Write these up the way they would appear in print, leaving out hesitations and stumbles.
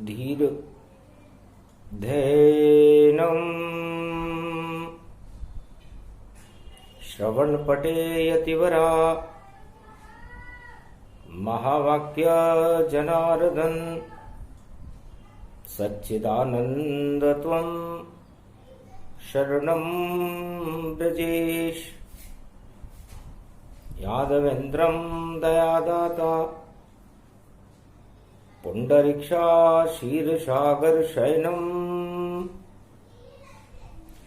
धीर धैनम् श्रवण पठेयतिवरा महावाक्य जनार्दन सच्चिदानंद त्वं शरणं ब्रजेश। यादवेन्द्रं दयादाता पुंडरीक्षा क्षीरसागर शयनं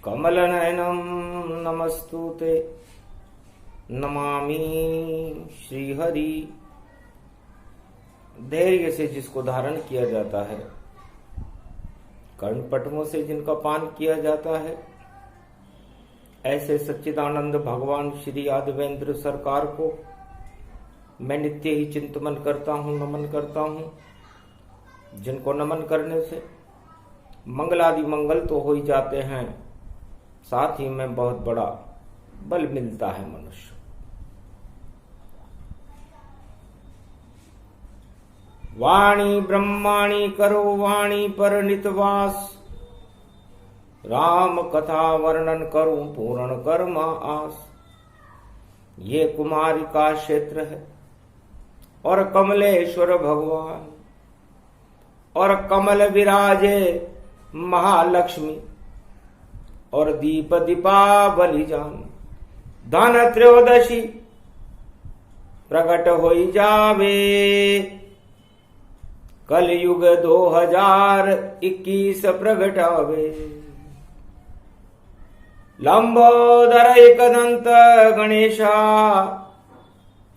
कमलनयनं नमस्तुते नमामि श्रीहरि। धैर्य से जिसको धारण किया जाता है, कर्णपटमों से जिनका पान किया जाता है, ऐसे सच्चिदानंद भगवान श्री यादवेंद्र सरकार को मैं नित्य ही चिंतन करता हूँ, नमन करता हूँ। जिनको नमन करने से मंगलादि मंगल तो हो ही जाते हैं, साथ ही में बहुत बड़ा बल मिलता है मनुष्य। वाणी ब्रह्माणी करो वाणी पर नितवास, राम कथा वर्णन करूं पूर्ण कर्म आस। ये कुमारी का क्षेत्र है और कमलेश्वर भगवान, और कमल विराजे महालक्ष्मी, और दीप दीपावली जान। धन त्रयोदशी प्रकट होई जावे, कलयुग 2021 प्रगटावे। लंबोदर एकदंत गणेशा,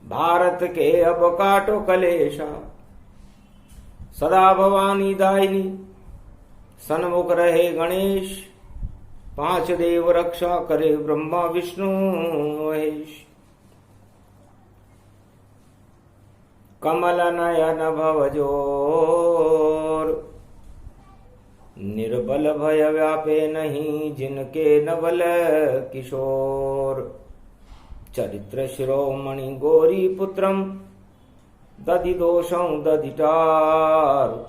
भारत के अब काटो कलेशा। सदा भवानी दायिनी सन्मुख रहे गणेश, पांच देव रक्षा करे ब्रह्मा विष्णु महेश। कमल नयन भव जोर, निर्बल भय व्यापे नहीं जिनके नवल किशोर। चरित्र शिरोमणि गौरी पुत्रम, दधि दोषं दधिटार।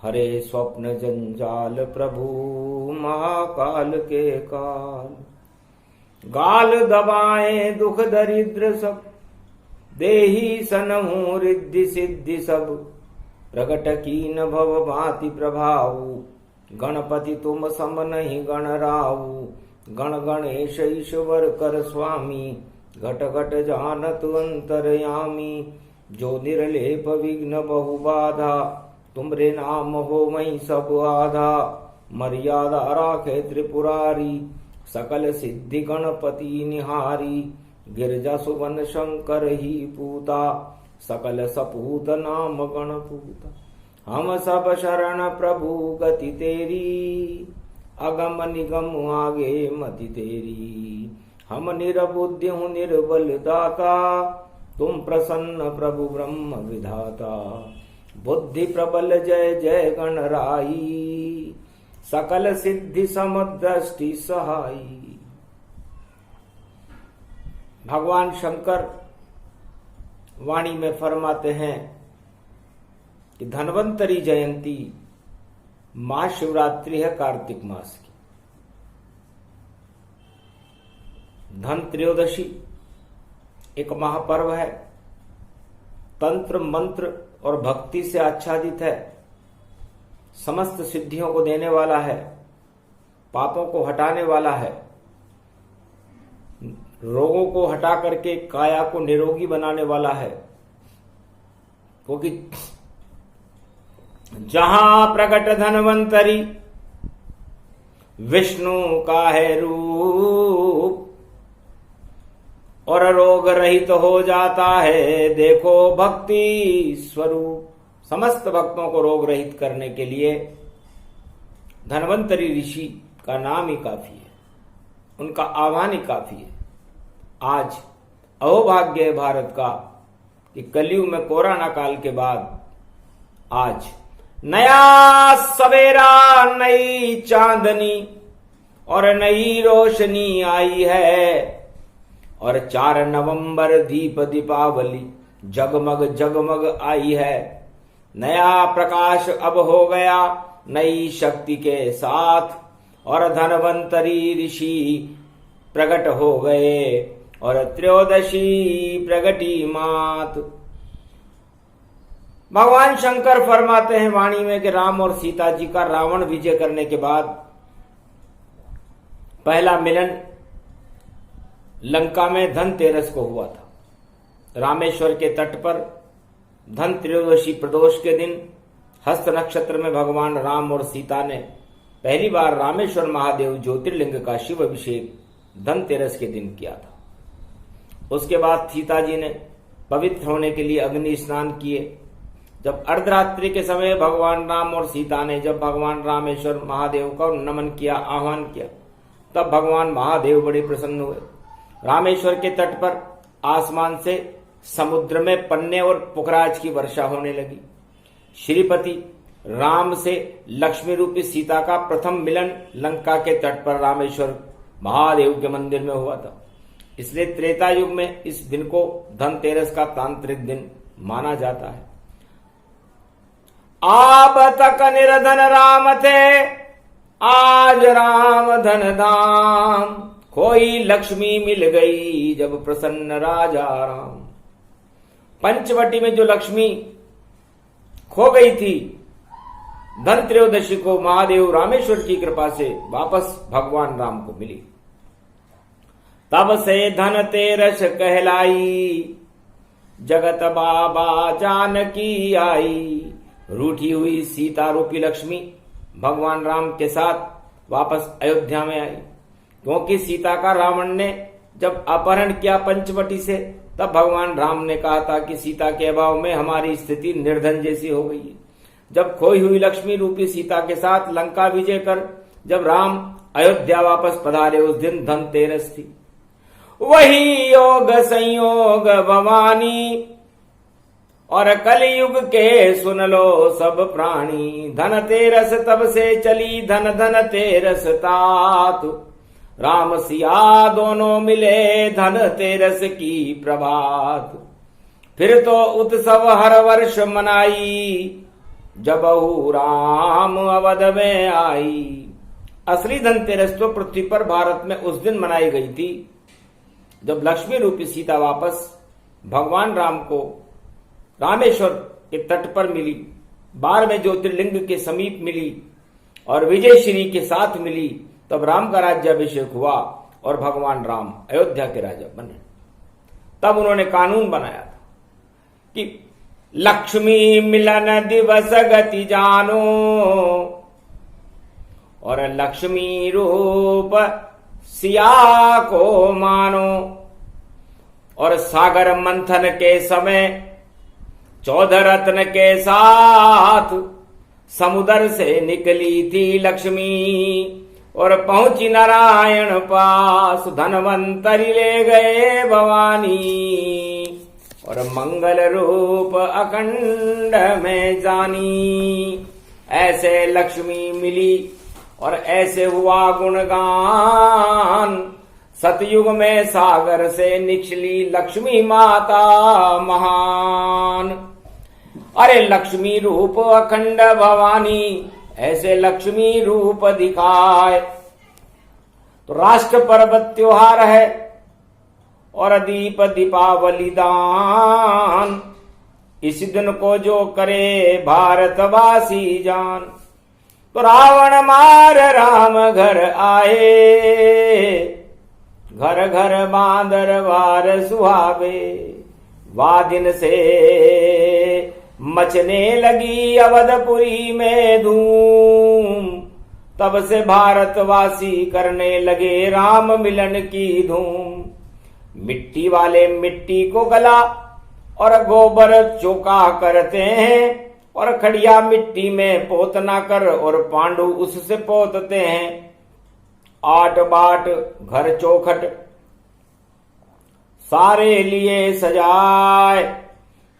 हरे स्वप्न जंजाल प्रभु महाकाल के काल। गाल दबाए दुख दरिद्र सब, देही सनहु रिद्धि सिद्धि सब। प्रगट कीन भव भांति प्रभाऊ, गणपति तुम सम नहीं गण राऊ। गण गणेश ईश्वर कर स्वामी, घट घट जानत अंतरयामी। जो निर्लेप विघ्न बहु बाधा, तुमरे नाम हो मई सब आधा। मर्यादा राखे त्रिपुरारी, सकल सिद्धि गणपति निहारी। गिरजा सुवन शंकर ही पूता, सकल सपूत नाम गणपूता। हम सब शरण प्रभु गति तेरी, अगम निगम आगे मति तेरी। हम निरबुद्धि हूँ निर्बल दाता, तुम प्रसन्न प्रभु ब्रह्म विधाता। बुद्धि प्रबल जय जय गणराई, सकल सिद्धि समदृष्टि सहाई। भगवान शंकर वाणी में फरमाते हैं कि धन्वंतरी जयंती महाशिवरात्रि है कार्तिक मास की। धन त्रयोदशी एक महापर्व है, तंत्र मंत्र और भक्ति से आच्छादित है, समस्त सिद्धियों को देने वाला है, पापों को हटाने वाला है, रोगों को हटा करके काया को निरोगी बनाने वाला है। क्योंकि जहां प्रकट धन्वंतरी, विष्णु का है रूप, और रोग रहित हो जाता है देखो भक्ति स्वरूप। समस्त भक्तों को रोग रहित करने के लिए धन्वंतरी ऋषि का नाम ही काफी है, उनका आह्वान ही काफी है। आज अहोभाग्य है भारत का कि कलयुग में कोरोना काल के बाद आज नया सवेरा, नई चांदनी और नई रोशनी आई है। और 4 नवंबर दीप दीपावली जगमग जगमग आई है। नया प्रकाश अब हो गया नई शक्ति के साथ, और धनवंतरी ऋषि प्रकट हो गए, और त्रयोदशी प्रगटी मात। भगवान शंकर फरमाते हैं वाणी में कि राम और सीता जी का रावण विजय करने के बाद पहला मिलन लंका में धनतेरस को हुआ था। रामेश्वर के तट पर धन त्रयोदशी प्रदोष के दिन हस्त नक्षत्र में भगवान राम और सीता ने पहली बार रामेश्वर महादेव ज्योतिर्लिंग का शिव अभिषेक धनतेरस के दिन किया था। उसके बाद सीता जी ने पवित्र होने के लिए अग्नि स्नान किए। जब अर्धरात्रि के समय भगवान राम और सीता ने जब भगवान रामेश्वर महादेव को नमन किया, आह्वान किया, तब भगवान महादेव बड़े प्रसन्न हुए। रामेश्वर के तट पर आसमान से समुद्र में पन्ने और पुखराज की वर्षा होने लगी। श्रीपति राम से लक्ष्मी रूपी सीता का प्रथम मिलन लंका के तट पर रामेश्वर महादेव के मंदिर में हुआ था। इसलिए त्रेता युग में इस दिन को धनतेरस का तांत्रिक दिन माना जाता है। आप तक निर्धन राम थे, आज राम धन धाम, खोई लक्ष्मी मिल गई जब प्रसन्न राजा राम। पंचवटी में जो लक्ष्मी खो गई थी, धन त्रयोदशी को महादेव रामेश्वर की कृपा से वापस भगवान राम को मिली। तब से धनतेरस कहलाई, जगत बाबा जानकी आई। रूठी हुई सीता रूपी लक्ष्मी भगवान राम के साथ वापस अयोध्या में आई, क्योंकि सीता का रावण ने जब अपहरण किया पंचवटी से, तब भगवान राम ने कहा था कि सीता के अभाव में हमारी स्थिति निर्धन जैसी हो गई है। जब खोई हुई लक्ष्मी रूपी सीता के साथ लंका विजय कर जब राम अयोध्या वापस पधारे, उस दिन धनतेरस थी। वही योग संयोग भवानी, और कलयुग के सुन लो सब प्राणी। धनतेरस तब से चली धन धन तेरस तात, राम सिया दोनों मिले धनतेरस की प्रभात। फिर तो उत्सव हर वर्ष मनाई, जब राम अवध में आई। असली धनतेरस तो पृथ्वी पर भारत में उस दिन मनाई गई थी जब लक्ष्मी रूपी सीता वापस भगवान राम को रामेश्वर के तट पर मिली, 12वें ज्योतिर्लिंग के समीप मिली और विजयश्री के साथ मिली। तब राम का राज्याभिषेक हुआ और भगवान राम अयोध्या के राजा बने। तब उन्होंने कानून बनाया था कि लक्ष्मी मिलन दिवस गति जानो, और लक्ष्मी रूप सिया को मानो। और सागर मंथन के समय 14 रत्न के साथ समुद्र से निकली थी लक्ष्मी, और पहुंची नारायण पास धनवंतरी ले गए भवानी। और मंगल रूप अखंड में जानी, ऐसे लक्ष्मी मिली और ऐसे हुआ गुणगान। सतयुग में सागर से निकली लक्ष्मी माता महान। अरे लक्ष्मी रूप अखंड भवानी, ऐसे लक्ष्मी रूप दिखाए। तो राष्ट्र पर्व त्योहार है और दीप दीपावली दान, इस दिन को जो करे भारतवासी जान। तो रावण मार राम घर आए, घर घर बांदर वार सुहावे। वादिन से मचने लगी अवधपुरी में धूम, तब से भारतवासी करने लगे राम मिलन की धूम। मिट्टी वाले मिट्टी को गला और गोबर चौका करते हैं, और खड़िया मिट्टी में पोतना कर और पांडु उससे पोतते हैं। 8 बाट घर चौखट सारे लिए सजाए,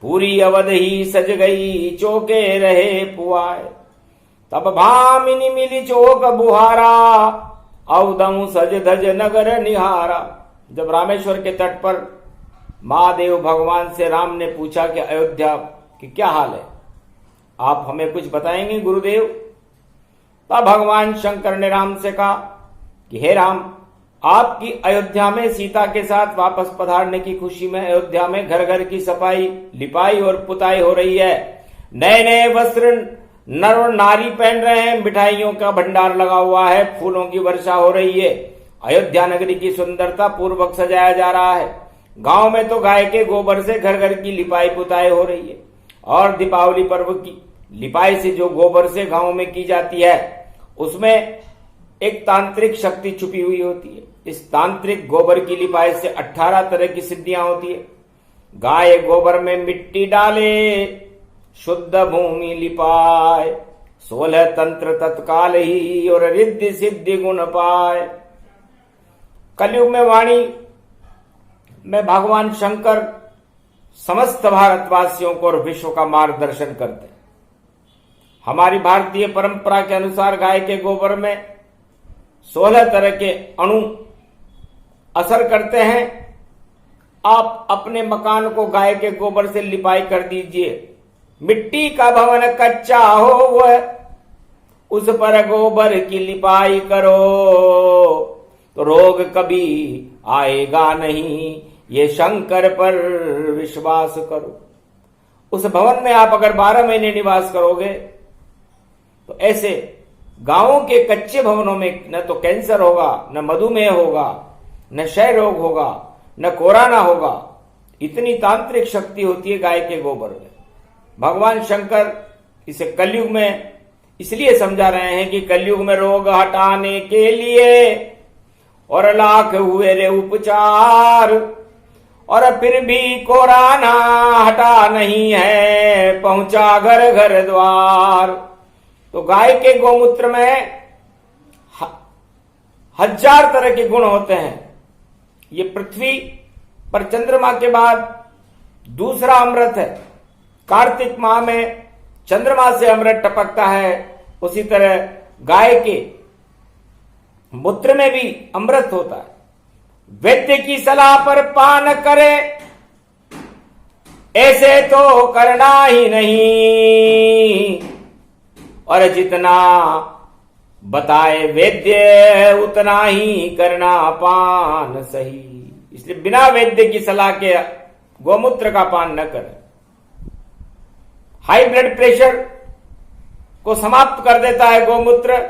पूरी अवध ही सज गई चौके रहे पुआए। तब भामिनी मिली चौक बुहारा, अवदम सज धज नगर निहारा। जब रामेश्वर के तट पर महादेव भगवान से राम ने पूछा कि अयोध्या की क्या हाल है, आप हमें कुछ बताएंगे गुरुदेव? तब भगवान शंकर ने राम से कहा कि हे राम, आपकी अयोध्या में सीता के साथ वापस पधारने की खुशी में अयोध्या में घर घर की सफाई, लिपाई और पुताई हो रही है। नए नए वस्त्र नर और नारी पहन रहे हैं, मिठाइयों का भंडार लगा हुआ है, फूलों की वर्षा हो रही है। अयोध्या नगरी की सुंदरता पूर्वक सजाया जा रहा है। गांव में तो गाय के गोबर से घर घर की लिपाई पुताई हो रही है। और दीपावली पर्व की लिपाई से जो गोबर से गांव में की जाती है, उसमें एक तांत्रिक शक्ति छुपी हुई होती है। इस तांत्रिक गोबर की लिपाई से 18 तरह की सिद्धियां होती है। गाय गोबर में मिट्टी डाले, शुद्ध भूमि लिपाए, 16 तंत्र तत्काल ही और रिद्धि सिद्धि गुण पाए। कलयुग में वाणी में भगवान शंकर समस्त भारतवासियों को और विश्व का मार्गदर्शन करते हैं। हमारी भारतीय परंपरा के अनुसार गाय के गोबर में 16 तरह के अणु असर करते हैं। आप अपने मकान को गाय के गोबर से लिपाई कर दीजिए। मिट्टी का भवन कच्चा हो वह, उस पर गोबर की लिपाई करो, तो रोग कभी आएगा नहीं, ये शंकर पर विश्वास करो। उस भवन में आप अगर 12 महीने निवास करोगे तो ऐसे गांवों के कच्चे भवनों में न तो कैंसर होगा, न मधुमेह होगा, न क्षय रोग होगा, न कोरोना होगा। इतनी तांत्रिक शक्ति होती है गाय के गोबर में। भगवान शंकर इसे कलयुग में इसलिए समझा रहे हैं कि कलयुग में रोग हटाने के लिए और लाख हुए रे उपचार, और फिर भी कोरोना हटा नहीं है, पहुंचा घर घर द्वार। तो गाय के गोमूत्र में 1000 तरह के गुण होते हैं। ये पृथ्वी पर चंद्रमा के बाद दूसरा अमृत है। कार्तिक माह में चंद्रमा से अमृत टपकता है, उसी तरह गाय के मूत्र में भी अमृत होता है। वैद्य की सलाह पर पान करे, ऐसे तो करना ही नहीं, और जितना बताए वैद्य उतना ही करना पान सही। इसलिए बिना वैद्य की सलाह के गोमूत्र का पान न करें। हाई ब्लड प्रेशर को समाप्त कर देता है गोमूत्र।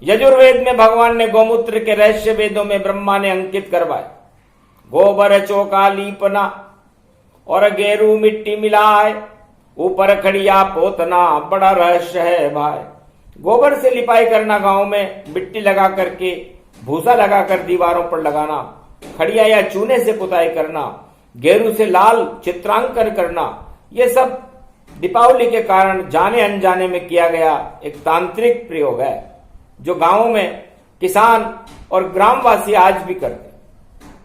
यजुर्वेद में भगवान ने गोमूत्र के रहस्य वेदों में ब्रह्मा ने अंकित करवाए। गोबर चौका लीपना और गेरू मिट्टी मिलाए, ऊपर खड़िया पोतना, बड़ा रहस्य है भाई। गोबर से लिपाई करना, गांव में मिट्टी लगा करके भूसा लगाकर दीवारों पर लगाना, खड़िया या चूने से पुताई करना, गेरू से लाल चित्रांकन करना, ये सब दीपावली के कारण जाने अनजाने में किया गया एक तांत्रिक प्रयोग है, जो गांवों में किसान और ग्रामवासी आज भी करते हैं।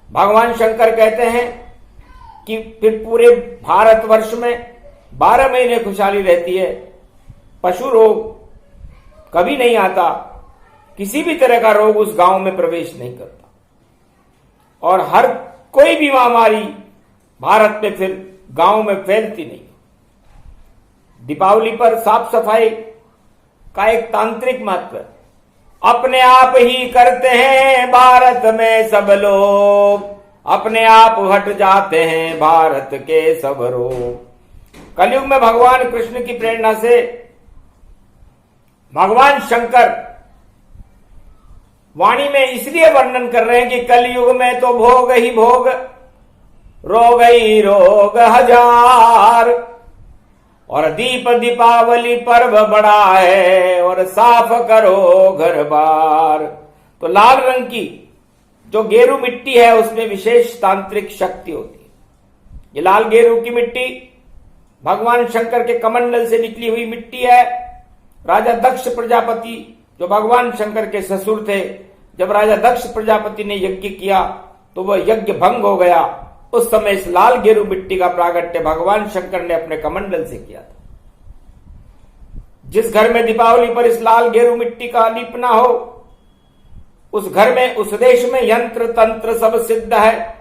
भगवान शंकर कहते हैं कि फिर पूरे भारतवर्ष में 12 महीने खुशहाली रहती है, पशु रोग कभी नहीं आता, किसी भी तरह का रोग उस गांव में प्रवेश नहीं करता, और हर कोई भी महामारी भारत में फिर गांव में फैलती नहीं। दीपावली पर साफ सफाई का एक तांत्रिक महत्व है। अपने आप ही करते हैं भारत में सब लोग, अपने आप हट जाते हैं भारत के सब रोग। कलयुग में भगवान कृष्ण की प्रेरणा से भगवान शंकर वाणी में इसलिए वर्णन कर रहे हैं कि कलयुग में तो भोग ही भोग, रोग ही रोग हजार, और दीप दीपावली पर्व बड़ा है, और साफ करो घर बार। तो लाल रंग की जो गेरू मिट्टी है उसमें विशेष तांत्रिक शक्ति होती है। ये लाल गेरू की मिट्टी भगवान शंकर के कमंडल से निकली हुई मिट्टी है। राजा दक्ष प्रजापति जो भगवान शंकर के ससुर थे, जब राजा दक्ष प्रजापति ने यज्ञ किया तो वह यज्ञ भंग हो गया। उस समय इस लाल गेरू मिट्टी का प्रागट्य भगवान शंकर ने अपने कमंडल से किया था। जिस घर में दीपावली पर इस लाल गेरू मिट्टी का लीपना हो, उस घर में, उस देश में यंत्र तंत्र सब सिद्ध है।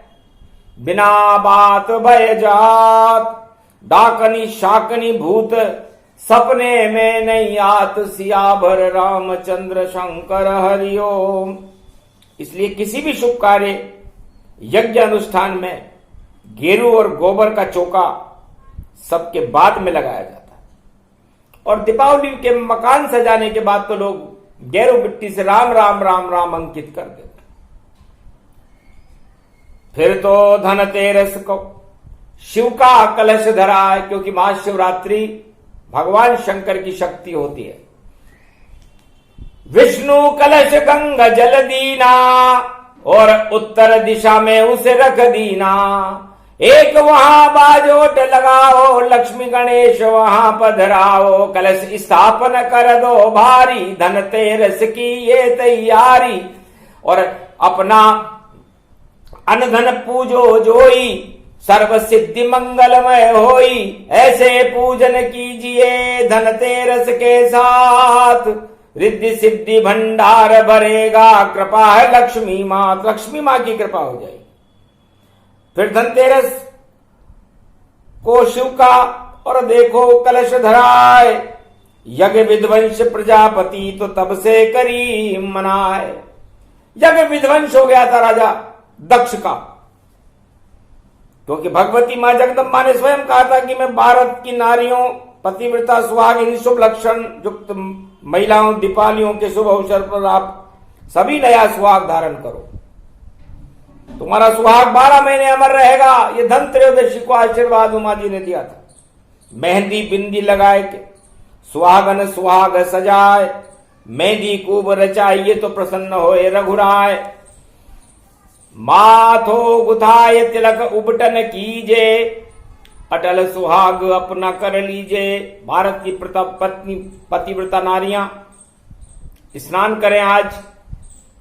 बिना बात भय जात डाकनी शाकनी भूत सपने में नहीं आत, सियाभर रामचंद्र शंकर हरिओम। इसलिए किसी भी शुभ कार्य यज्ञ अनुष्ठान में गेरू और गोबर का चौका सबके बाद में लगाया जाता है। और दीपावली के मकान सजाने के बाद तो लोग गेरू मिट्टी से राम राम राम राम अंकित कर देते। फिर तो धनतेरस को शिव का कलश धरा है, क्योंकि महाशिवरात्रि भगवान शंकर की शक्ति होती है। विष्णु कलश गंगा जल दीना और उत्तर दिशा में उसे रख दीना। एक वहां बाजोट लगाओ, लक्ष्मी गणेश वहां पधराओ। कलश स्थापन कर दो भारी, धनतेरस की ये तैयारी। और अपना अनधन पूजो जोई, सर्व सिद्धि मंगलमय होई। ऐसे पूजन कीजिए धनतेरस के साथ, रिद्धि सिद्धि भंडार भरेगा। कृपा है लक्ष्मी मां, लक्ष्मी मां की कृपा हो जाएगी। फिर धनतेरस को शिव का और देखो कलश धराए। यज्ञ विध्वंस प्रजापति तो तब से करी मनाए। यज्ञ विध्वंस हो गया था राजा दक्ष का, क्योंकि भगवती मां जगदम्बा ने स्वयं कहा था कि मैं भारत की नारियों, पतिव्रता, सुहागिनी, शुभ लक्षण युक्त महिलाओं, दीपावलियों के शुभ अवसर पर आप सभी नया सुहाग धारण करो, तुम्हारा सुहाग 12 महीने अमर रहेगा। ये धनत्रयोदशी को आशीर्वाद उमा जी ने दिया था। मेहंदी बिंदी लगाए के सुहागन सुहाग सजाए, मेहंदी खूब रचाइए तो प्रसन्न होए रघुराय। माथो गुथाए तिलक उबटन कीजे, अटल सुहाग अपना कर लीजे। भारत की पत्नी पतिव्रता नारियां स्नान करें आज,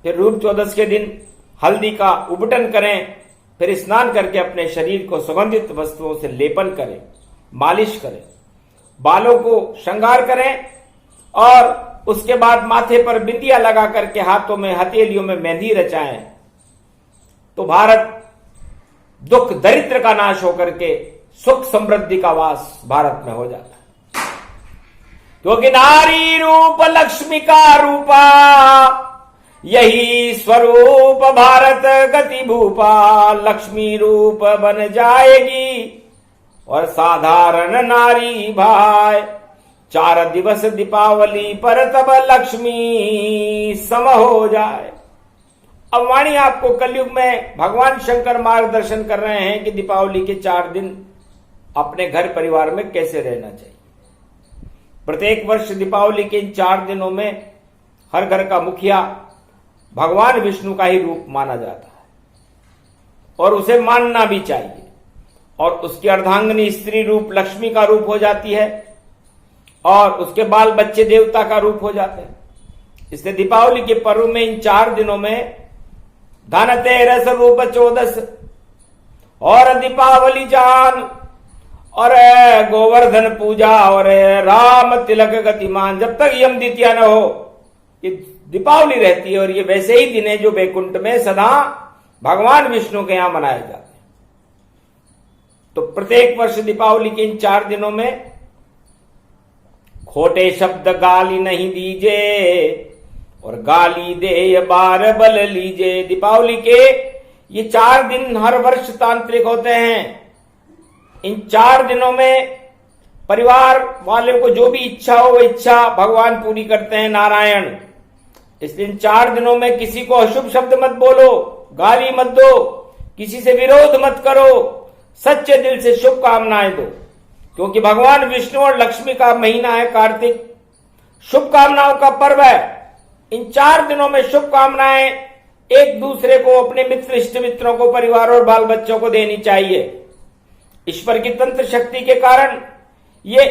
फिर रूप चौदस के दिन हल्दी का उबटन करें, फिर स्नान करके अपने शरीर को सुगंधित वस्तुओं से लेपन करें, मालिश करें, बालों को श्रृंगार करें और उसके बाद माथे पर बिंदिया लगा करके हाथों में हथेलियों में मेहंदी रचाएं। तो भारत दुख दरिद्र का नाश होकर के सुख समृद्धि का वास भारत में हो जाता है। क्योंकि नारी रूप लक्ष्मी का रूपा, यही स्वरूप भारत गति भूपा। लक्ष्मी रूप बन जाएगी और साधारण नारी भाई। 4 दिवस दीपावली पर तब लक्ष्मी सम हो जाए। अब वाणी आपको कलयुग में भगवान शंकर मार्गदर्शन कर रहे हैं कि दीपावली के 4 दिन अपने घर परिवार में कैसे रहना चाहिए। प्रत्येक वर्ष दीपावली के इन 4 दिनों में हर घर का मुखिया भगवान विष्णु का ही रूप माना जाता है और उसे मानना भी चाहिए। और उसकी अर्धांगिनी स्त्री रूप लक्ष्मी का रूप हो जाती है और उसके बाल बच्चे देवता का रूप हो जाते हैं। इसलिए दीपावली के पर्व में इन 4 दिनों में धनतेरस रूप चौदस और दीपावली जान और गोवर्धन पूजा और राम तिलक गतिमान, जब तक यम द्वितीया न हो ये दीपावली रहती है। और ये वैसे ही दिन है जो वैकुंठ में सदा भगवान विष्णु के यहां मनाए जाते हैं। तो प्रत्येक वर्ष दीपावली के इन 4 दिनों में खोटे शब्द गाली नहीं दीजे और गाली दे बार बल लीजे। दीपावली के ये 4 दिन हर वर्ष तांत्रिक होते हैं। इन 4 दिनों में परिवार वाले को जो भी इच्छा हो वो इच्छा भगवान पूरी करते हैं, नारायण। इसलिए इन 4 दिनों में किसी को अशुभ शब्द मत बोलो, गाली मत दो, किसी से विरोध मत करो, सच्चे दिल से शुभकामनाएं दो। क्योंकि भगवान विष्णु और लक्ष्मी का महीना है कार्तिक, शुभकामनाओं का पर्व है। इन 4 दिनों में शुभकामनाएं एक दूसरे को, अपने मित्र इष्ट मित्रों को, परिवार और बाल बच्चों को देनी चाहिए। ईश्वर की तंत्र शक्ति के कारण ये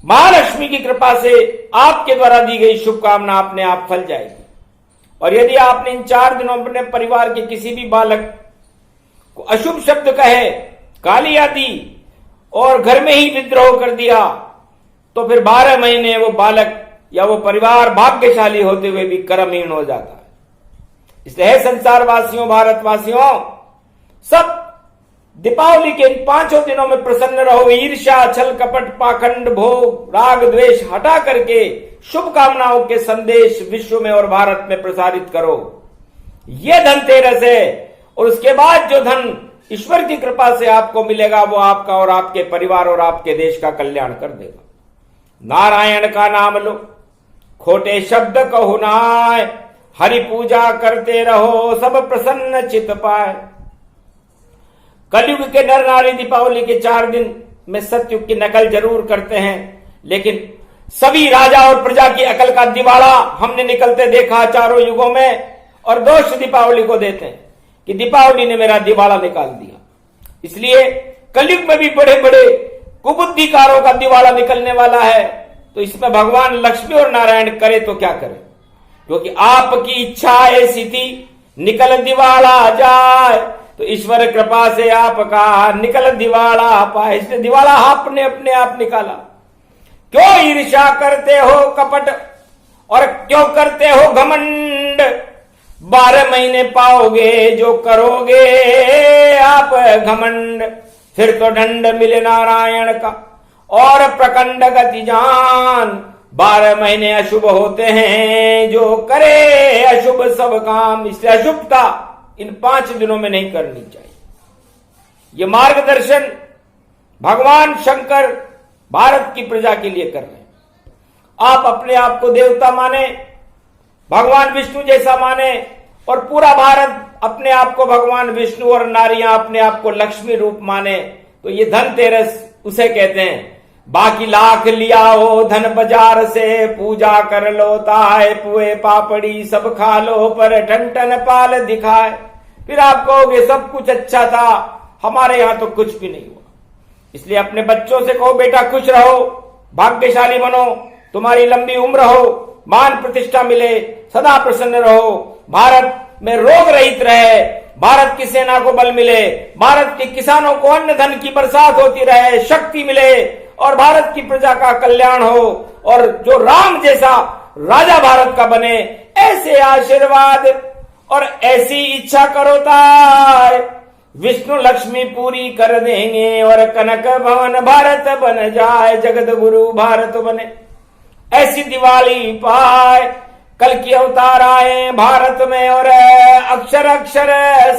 महालक्ष्मी की कृपा से आपके द्वारा दी गई शुभकामना अपने आप फल जाएगी। और यदि आपने इन 4 दिनों में अपने परिवार के किसी भी बालक को अशुभ शब्द कहे, गालियां दी और घर में ही विद्रोह कर दिया, तो फिर 12 महीने वो बालक या वो परिवार भाग्यशाली होते हुए भी कर्महीन हो जाता है। इसलिए है संसार वासियों, भारतवासियों, सब दीपावली के इन 5 दिनों में प्रसन्न रहो। ईर्ष्या, छल, कपट, पाखंड, भोग, राग, द्वेष हटा करके शुभकामनाओं के संदेश विश्व में और भारत में प्रसारित करो। यह धनतेरस है। और उसके बाद जो धन ईश्वर की कृपा से आपको मिलेगा वो आपका और आपके परिवार और आपके देश का कल्याण कर देगा। नारायण का नाम लो, खोटे शब्द कहो नाय, हरि पूजा करते रहो, सब प्रसन्न चित पाए। कलयुग के नर नारी दीपावली के 4 दिन में सतयुग की नकल जरूर करते हैं, लेकिन सभी राजा और प्रजा की अकल का दिवाला हमने निकलते देखा चारों युगों में, और दोष दीपावली को देते हैं कि दीपावली ने मेरा दिवाला निकाल दिया। इसलिए कलयुग में भी बड़े बड़े कुबुद्धिकारों का दिवाला निकलने वाला है, तो इसमें भगवान लक्ष्मी और नारायण करे तो क्या करे, क्योंकि आपकी इच्छा ऐसी थी निकल दिवाला जाए, तो ईश्वर कृपा से आपका निकल दिवाला पाए। इसलिए दिवाला आपने अपने आप निकाला। क्यों ईर्ष्या करते हो कपट और क्यों करते हो घमंड, 12 महीने पाओगे जो करोगे आप घमंड, फिर तो दंड मिले नारायण का और प्रकंड गति जान। 12 महीने अशुभ होते हैं जो करे अशुभ सब काम, इसलिए अशुभता इन 5 दिनों में नहीं करनी चाहिए। ये मार्गदर्शन भगवान शंकर भारत की प्रजा के लिए कर रहे हैं। आप अपने आप को देवता माने, भगवान विष्णु जैसा माने, और पूरा भारत अपने आप को भगवान विष्णु और नारियां अपने आप को लक्ष्मी रूप माने, तो ये धनतेरस उसे कहते हैं। बाकी लाख लिया हो धन बाजार से, पूजा कर लो ताए पुए पापड़ी सब खा लो, पर ठन पाल दिखाए। फिर आप कहोगे सब कुछ अच्छा था, हमारे यहां तो कुछ भी नहीं हुआ। इसलिए अपने बच्चों से कहो बेटा खुश रहो, भाग्यशाली बनो, तुम्हारी लंबी उम्र हो, मान प्रतिष्ठा मिले, सदा प्रसन्न रहो, भारत में रोग रहित रहे, भारत की सेना को बल मिले, भारत के किसानों को अन्न धन की बरसात होती रहे, शक्ति मिले, और भारत की प्रजा का कल्याण हो, और जो राम जैसा राजा भारत का बने, ऐसे आशीर्वाद और ऐसी इच्छा करो ताय, विष्णु लक्ष्मी पूरी कर देंगे, और कनक भवन भारत बन जाए, जगत गुरु भारत बने। ऐसी दिवाली पाए, कल की अवतार आए भारत में और अक्षर अक्षर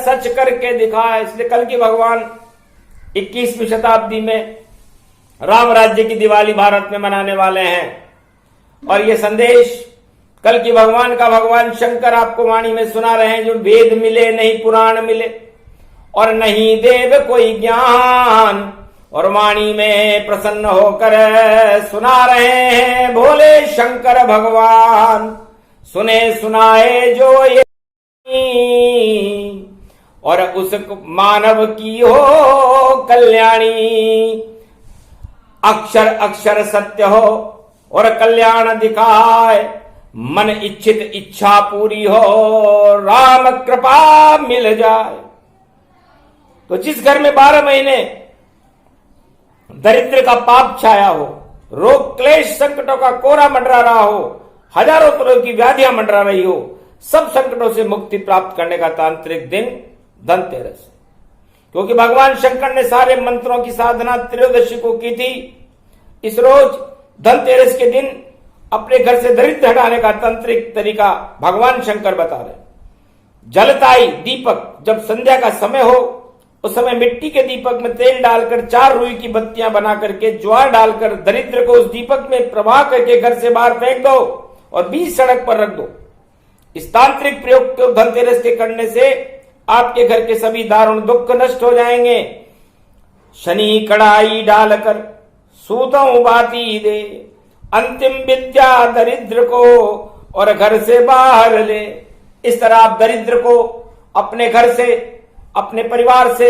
सच करके दिखाए। इसलिए कल की भगवान 21वीं शताब्दी में राम राज्य की दिवाली भारत में मनाने वाले हैं, और ये संदेश कल की भगवान का भगवान शंकर आपको वाणी में सुना रहे हैं। जो वेद मिले नहीं पुराण मिले, और नहीं देव कोई ज्ञान, और वाणी में प्रसन्न होकर सुना रहे हैं भोले शंकर भगवान। सुने सुनाए जो ये, और उस मानव की हो कल्याणी, अक्षर अक्षर सत्य हो और कल्याण दिखाए, मन इच्छित इच्छा पूरी हो, राम कृपा मिल जाए। तो जिस घर में 12 महीने दरिद्र का पाप छाया हो, रोग क्लेश संकटों का कोरा मंडरा रहा हो, हजारों तरह की व्याधियां मंडरा रही हो, सब संकटों से मुक्ति प्राप्त करने का तांत्रिक दिन धनतेरस। क्योंकि भगवान शंकर ने सारे मंत्रों की साधना त्रयोदशी को की थी। इस रोज धनतेरस के दिन अपने घर से दरिद्र हटाने का तांत्रिक तरीका भगवान शंकर बता रहे। जलताई दीपक, जब संध्या का समय हो उस समय मिट्टी के दीपक में तेल डालकर 4 रुई की बत्तियां बना करके ज्वार डालकर दरिद्र को उस दीपक में प्रवाह करके घर से बाहर फेंक दो और बीच सड़क पर रख दो। इस तांत्रिक प्रयोग को धनतेरस के करने से आपके घर के सभी दारुण दुख नष्ट हो जाएंगे। शनि कड़ाई डालकर सूतों बाती दे, अंतिम विद्या दरिद्र को और घर से बाहर ले। इस तरह आप दरिद्र को अपने घर से, अपने परिवार से,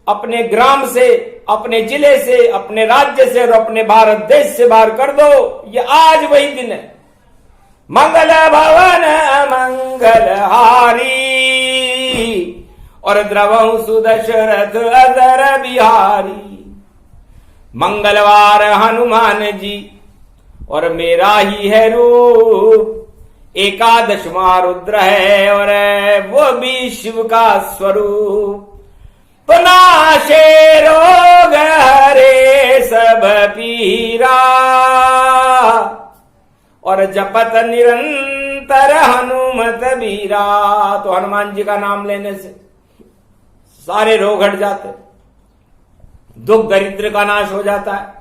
अपने ग्राम से, अपने जिले से, अपने राज्य से और अपने भारत देश से बाहर कर दो। ये आज वही दिन है। मंगल भवन मंगलहारी और द्रवहु सुदशरथ अदर बिहारी। मंगलवार हनुमान जी और मेरा ही है रूप, एकादशवां रुद्र है और वो भी शिव का स्वरूप। तो नाशे रोग हरे सब पीरा, और जपत निरंतर हनुमत बीरा। तो हनुमान जी का नाम लेने से सारे रोग हट जाते, दुख दरिद्र का नाश हो जाता है।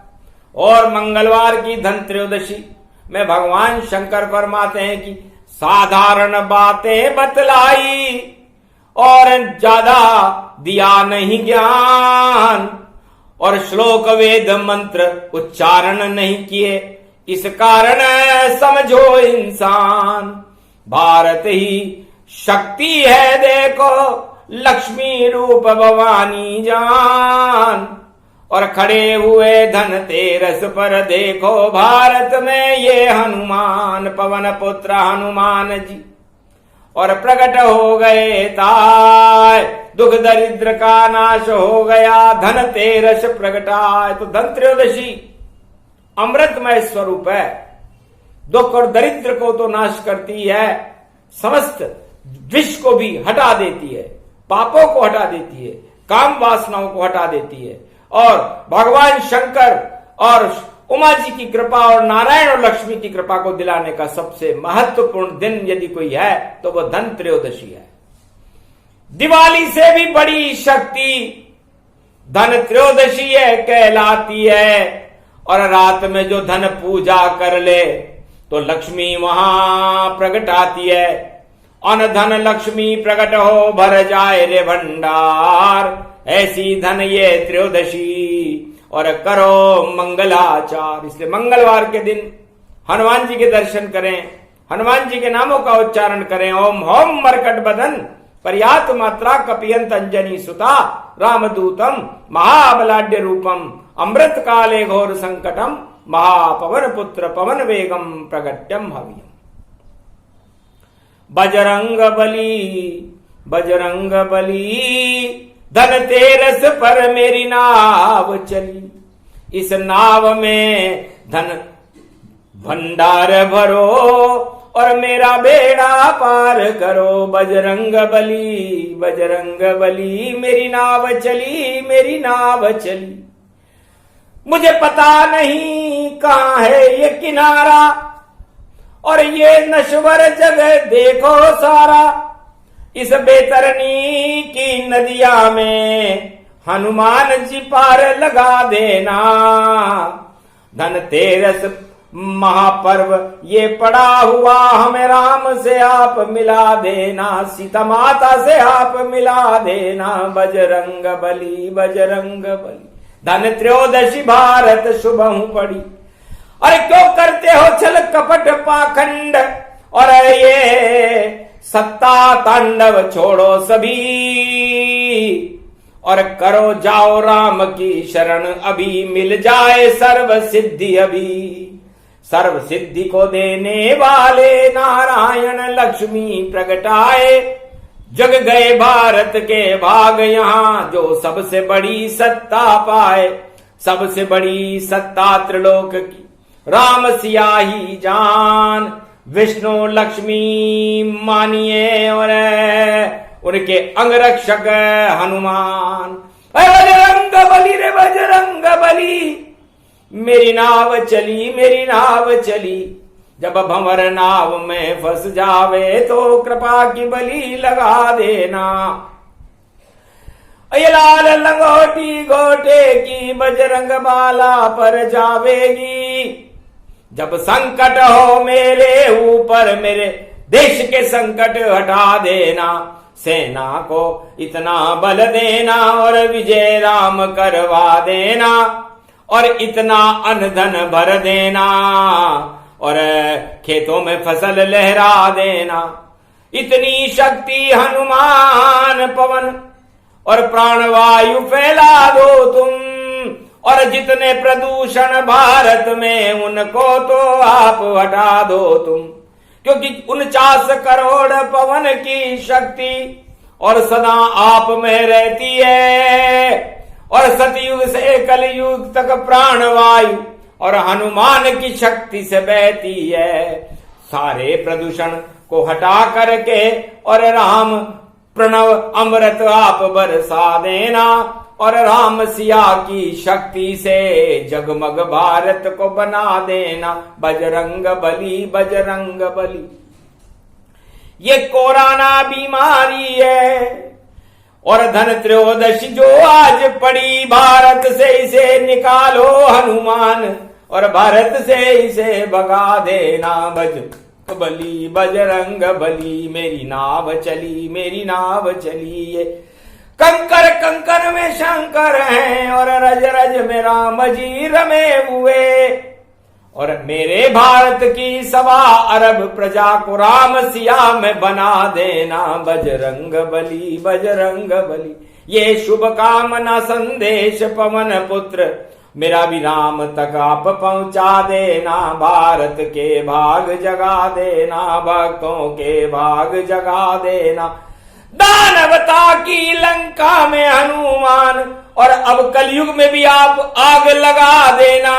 और मंगलवार की धन त्रयोदशी में भगवान शंकर फरमाते हैं कि साधारण बातें बतलाई और ज्यादा दिया नहीं ज्ञान, और श्लोक वेद मंत्र उच्चारण नहीं किए, इस कारण समझो इंसान। भारत ही शक्ति है देखो, लक्ष्मी रूप भवानी जान, और खड़े हुए धन तेरस पर देखो, भारत में ये हनुमान पवन पुत्र हनुमान जी। और प्रकट हो गए ताय, दुख दरिद्र का नाश हो गया, धन तेरस प्रगटाए। तो धन त्रयोदशी अमृतमय स्वरूप है, दुख और दरिद्र को तो नाश करती है, समस्त विष को भी हटा देती है, पापों को हटा देती है, काम वासनाओं को हटा देती है। और भगवान शंकर और उमा जी की कृपा और नारायण और लक्ष्मी की कृपा को दिलाने का सबसे महत्वपूर्ण दिन यदि कोई है तो वह धन त्रयोदशी है। दिवाली से भी बड़ी शक्ति धन त्रयोदशी है कहलाती है। और रात में जो धन पूजा कर ले तो लक्ष्मी वहां प्रकट आती है। अन धन लक्ष्मी प्रकट हो, भर जाए रे भंडार, ऐसी धन ये त्रयोदशी। और करो मंगलाचार, इसलिए मंगलवार के दिन हनुमान जी के दर्शन करें, हनुमान जी के नामों का उच्चारण करें। ओम होम मरकट बदन पर्यात मात्रा कपियंत अंजनी सुता, रामदूतम महाबलाढ्य रूपम, अमृत काले घोर संकटम, महापवन पुत्र पवन वेगम प्रगट्यम हव्यम। बजरंग बली बजरंग बली, धन तेरस पर मेरी नाव चली, इस नाव में धन भंडार भरो और मेरा बेड़ा पार करो। बजरंग बली मेरी नाव चली, मेरी नाव चली। मुझे पता नहीं कहां है ये किनारा, और ये नश्वर जगह देखो सारा, इस बेतरनी की नदिया में हनुमान जी पार लगा देना। धन तेरस महापर्व ये पड़ा हुआ, हमें राम से आप मिला देना, सीता माता से आप मिला देना। बजरंग बली धन त्रयोदशी भारत शुभहु पड़ी। अरे क्यों करते हो छल कपट पाखंड, और ये सत्ता तांडव छोड़ो सभी, और करो जाओ राम की शरण अभी, मिल जाए सर्व सिद्धि अभी। सर्व सिद्धि को देने वाले नारायण लक्ष्मी प्रगटाए, जग गए भारत के भाग यहाँ, जो सबसे बड़ी सत्ता पाए। सबसे बड़ी सत्ता त्रिलोक की राम सिया ही जान, विष्णु लक्ष्मी मानिए और उनके अंगरक्षक हनुमान। बजरंग बली रे बजरंग बली, मेरी नाव चली, मेरी नाव चली। जब भंवर नाव में फंस जावे तो कृपा की बली लगा देना। ये लाल लंगोटी गोटे की बजरंग बाला पर जावेगी। जब संकट हो मेरे ऊपर, मेरे देश के संकट हटा देना। सेना को इतना बल देना और विजय राम करवा देना, और इतना अन्न धन भर देना, और खेतों में फसल लहरा देना। इतनी शक्ति हनुमान पवन और प्राणवायु फैला दो तुम, और जितने प्रदूषण भारत में उनको तो आप हटा दो तुम। क्योंकि 49 करोड़ पवन की शक्ति और सदा आप में रहती है, और सतयुग से कलयुग तक प्राणवायु और हनुमान की शक्ति से बहती है। सारे प्रदूषण को हटा करके और राम प्रणव अमृत आप बरसा देना, और राम सिया की शक्ति से जगमग भारत को बना देना। बजरंग बली बजरंग बली। ये कोरोना बीमारी है और धन त्रयोदशी जो आज पड़ी, भारत से इसे निकालो हनुमान, और भारत से इसे भगा देना। बली बजरंग बली, मेरी नाव चली मेरी नाव चली। ये कंकर कंकर में शंकर हैं और रज रज में राम जी रमे हुए, और मेरे भारत की 1.25 अरब प्रजा को राम सिया में बना देना। बजरंग बली बजरंग बली। ये शुभ कामना संदेश पवन पुत्र मेरा भी राम तक आप पहुंचा देना। भारत के भाग जगा देना, भक्तों के भाग जगा देना। दानवता की लंका में हनुमान, और अब कलयुग में भी आप आग लगा देना,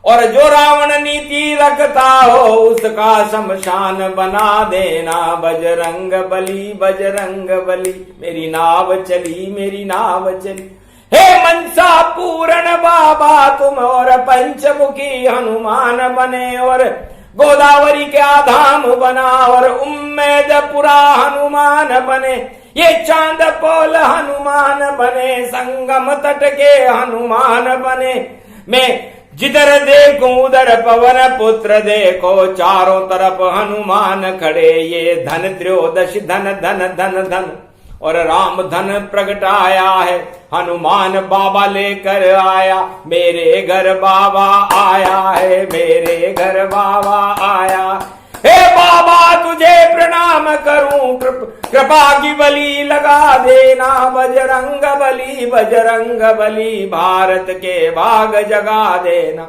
और जो रावण नीति रखता हो उसका शमशान बना देना। बजरंग बली बजरंग बली, मेरी नाव चली मेरी नाव चली। हे मनसा पूर्ण बाबा तुम और पंचमुखी हनुमान बने, और गोदावरी के आधाम बना, और उम्मेदपुरा हनुमान बने। ये चांद पोल हनुमान बने, संगम तट के हनुमान बने। मैं जिधर देखूं उधर पवन पुत्र देखो, चारों तरफ हनुमान खड़े। ये धन त्रयोदशी धन धन धन धन, और राम धन प्रगटाया है, हनुमान बाबा लेकर आया। मेरे घर बाबा आया है, मेरे घर बाबा आया। हे बाबा तुझे प्रणाम करूं, कृपा की बलि लगा देना। बजरंग बली बजरंग बली, भारत के भाग जगा देना।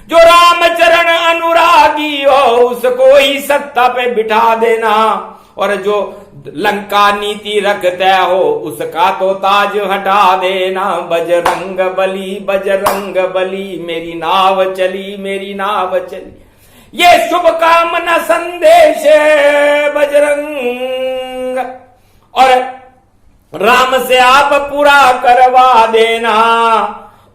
जो रामचरण अनुरागी हो उसको ही सत्ता पे बिठा देना, और जो लंका नीति रखता हो उसका तो ताज हटा देना। बजरंग बली, मेरी नाव चली मेरी नाव चली। ये शुभ कामना संदेश बजरंग, और राम से आप पूरा करवा देना,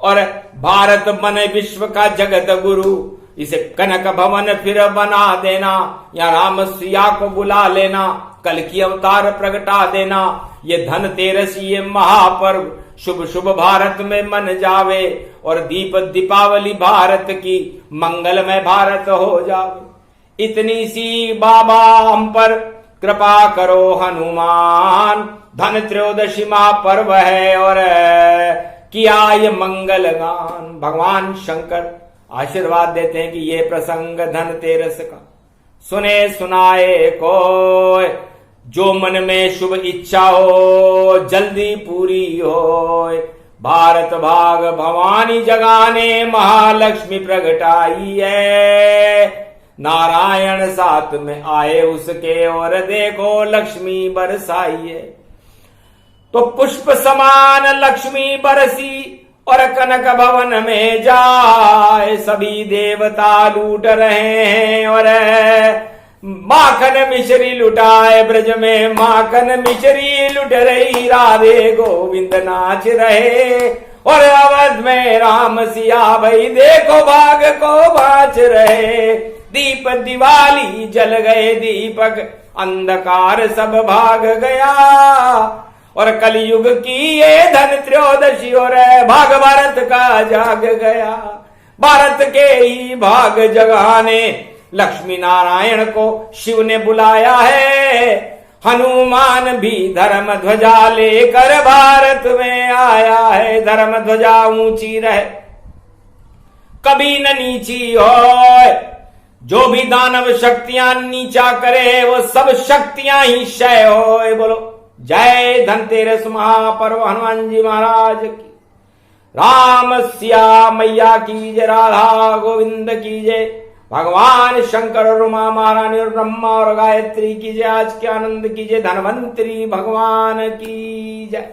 और भारत बने विश्व का जगत गुरु। इसे कनक भवन फिर बना देना, या राम सिया को बुला लेना, कल की अवतार प्रगटा देना। ये धनतेरस ये महापर्व शुभ शुभ भारत में मन जावे, और दीप दीपावली भारत की मंगलमय भारत हो जावे। इतनी सी बाबा हम पर कृपा करो हनुमान, धन त्रयोदशी महापर्व है और किया ये मंगल गान। भगवान शंकर आशीर्वाद देते हैं कि ये प्रसंग धनतेरस का सुने सुनाए कोय, जो मन में शुभ इच्छा हो जल्दी पूरी हो। भारत भाग भवानी जगाने महालक्ष्मी प्रगटाई है, नारायण साथ में आए उसके और देखो लक्ष्मी बरसाई है। तो पुष्प समान लक्ष्मी बरसी और कनक भवन में जाए, सभी देवता लूट रहे हैं और माखन मिश्री लुटाए। ब्रज में माखन मिश्री लुट रही, राधे गोविंद नाच रहे, और अवध में राम सिया भाई देखो भाग को बाच रहे। दीप दिवाली जल गए दीपक, अंधकार सब भाग गया, और कलयुग की ये धन त्रयोदशी और भाग भारत का जाग गया। भारत के ही भाग जगाने लक्ष्मी नारायण को शिव ने बुलाया है, हनुमान भी धर्म ध्वजा लेकर भारत में आया है। धर्म ध्वजा ऊंची रहे कभी न नीची हो, जो भी दानव शक्तियां नीचा करे वो सब शक्तियां ही क्षय हो। बोलो जय धनतेरस महापर्व हनुमान जी महाराज की, राम सिया मैया की जय, राधा गोविंद की जय, भगवान शंकर और उमा महारानी और ब्रह्मा और गायत्री की जय, आज के आनंद की जय, धनवंतरी भगवान की जय।